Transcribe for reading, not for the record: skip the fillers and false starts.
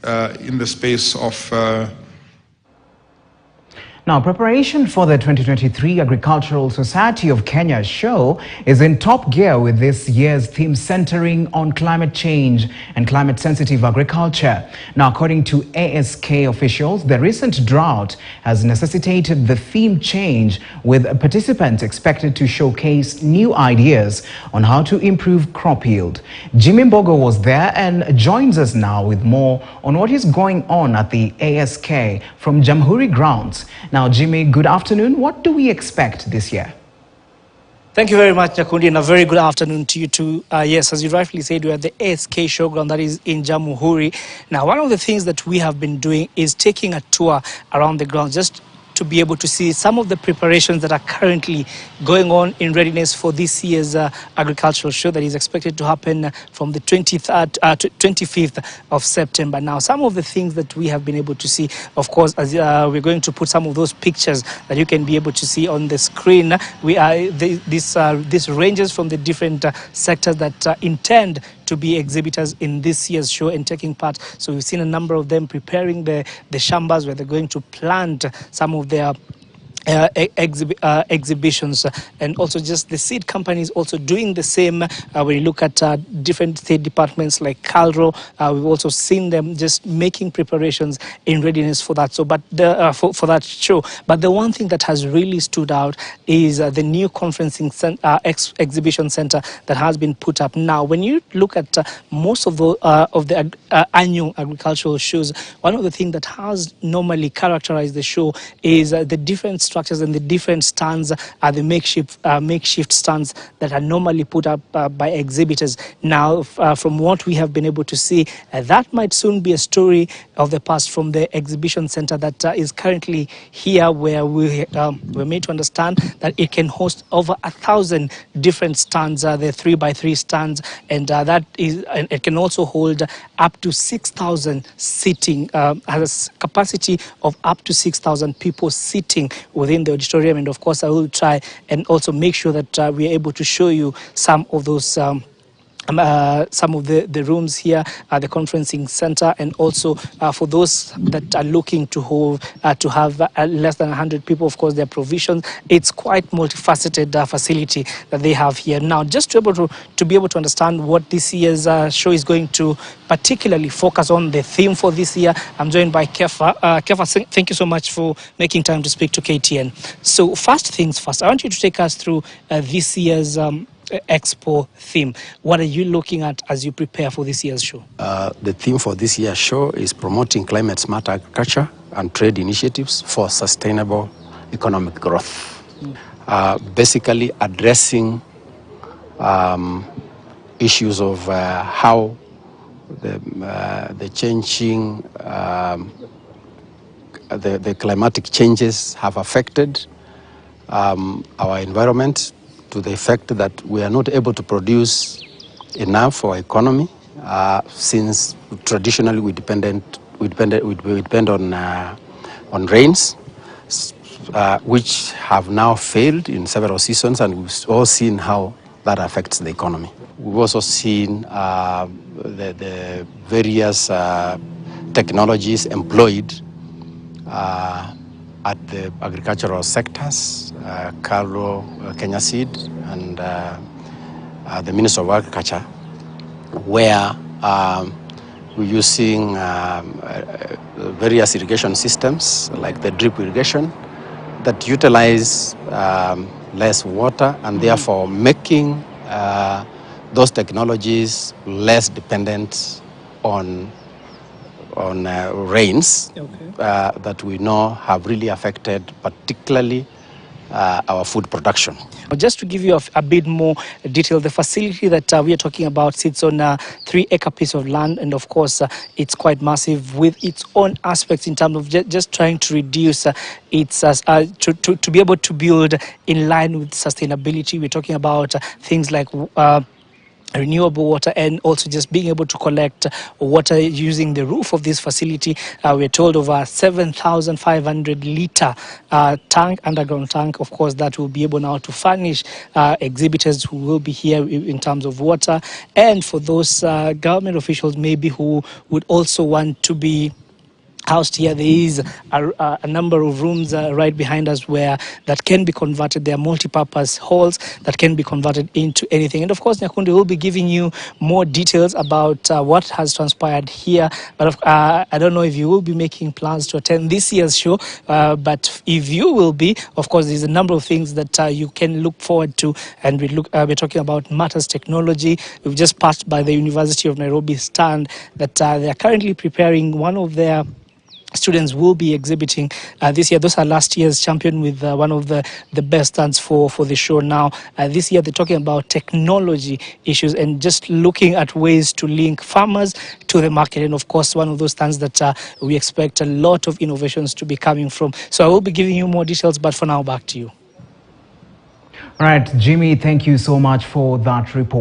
in the space of Now, preparation for the 2023 Agricultural Society of Kenya show is in top gear, with this year's theme centering on climate change and climate-sensitive agriculture. Now, according to ASK officials, the recent drought has necessitated the theme change, with participants expected to showcase new ideas on how to improve crop yield. Jimmy Mbogo was there and joins us now with more on what is going on at the ASK from Jamhuri grounds. Now, Jimmy, good afternoon. What do we expect this year? Thank you very much, Nyakundi, and a very good afternoon to you too. Yes, as you rightfully said, we are at the ASK showground that is in Jamhuri. Now, one of the things that we have been doing is taking a tour around the ground, just to be able to see some of the preparations that are currently going on in readiness for this year's agricultural show that is expected to happen from the 23rd to 25th of September. Now, some of the things that we have been able to see, of course, as we're going to put some of those pictures that you can be able to see on the screen. This ranges from the different sectors that intend to be exhibitors in this year's show and taking part. So we've seen a number of them preparing the shambas where they're going to plant some of their exhibitions, and also just the seed companies also doing the same. When you look at different state departments like Calro, we've also seen them just making preparations in readiness for that. So, but for that show. But the one thing that has really stood out is the new conferencing exhibition center that has been put up. Now, when you look at most of the annual agricultural shows, one of the things that has normally characterized the show is the different structures and the different stands are the makeshift stands that are normally put up by exhibitors. Now, from what we have been able to see, that might soon be a story of the past from the exhibition center that is currently here, where we're made to understand that it can host over 1,000 different stands, the 3x3 stands, and it can also hold up to 6,000 sitting, has a capacity of up to 6,000 people sitting within the auditorium. And of course, I will try and also make sure that we are able to show you some of those some of the rooms here at the conferencing center, and also for those that are looking to have less than 100 people, of course, their provisions. It's quite multifaceted facility that they have here. Now, just to be able to understand what this year's show is going to particularly focus on, the theme for this year, I'm joined by Kefa. Kefa, thank you so much for making time to speak to KTN. So first things first, I want you to take us through this year's Expo theme. What are you looking at as you prepare for this year's show? The theme for this year's show is promoting climate-smart agriculture and trade initiatives for sustainable economic growth. Basically addressing issues of how the changing, the climatic changes have affected our environment, to the effect that we are not able to produce enough for our economy, since traditionally we depend on rains, which have now failed in several seasons, and we've all seen how that affects the economy. We've also seen the various technologies employed at the agricultural sectors, Calro, Kenya Seed, and the Minister of Agriculture, where we're using various irrigation systems like the drip irrigation that utilize less water, and therefore making those technologies less dependent on rains, that we know have really affected particularly our food production. Just to give you a bit more detail, the facility that we are talking about sits on a 3-acre piece of land, and of course it's quite massive with its own aspects in terms of just trying to reduce its to be able to build in line with sustainability. We're talking about things like renewable water, and also just being able to collect water using the roof of this facility. We're told of a 7,500 liter tank, underground tank, of course, that will be able now to furnish exhibitors who will be here in terms of water. And for those government officials maybe who would also want to be housed here, there is a number of rooms right behind us where that can be converted. There are multi-purpose halls that can be converted into anything. And of course, Nyakundi will be giving you more details about what has transpired here. But I don't know if you will be making plans to attend this year's show, but if you will be, of course, there's a number of things that you can look forward to. And we're talking about matters technology. We've just passed by the University of Nairobi stand that they are currently preparing one of their students will be exhibiting this year. Those are last year's champion with one of the best stands for the show. Now this year they're talking about technology issues and just looking at ways to link farmers to the market, and of course one of those stands that we expect a lot of innovations to be coming from. So I will be giving you more details, but for now, back to you. All right, Jimmy, thank you so much for that report.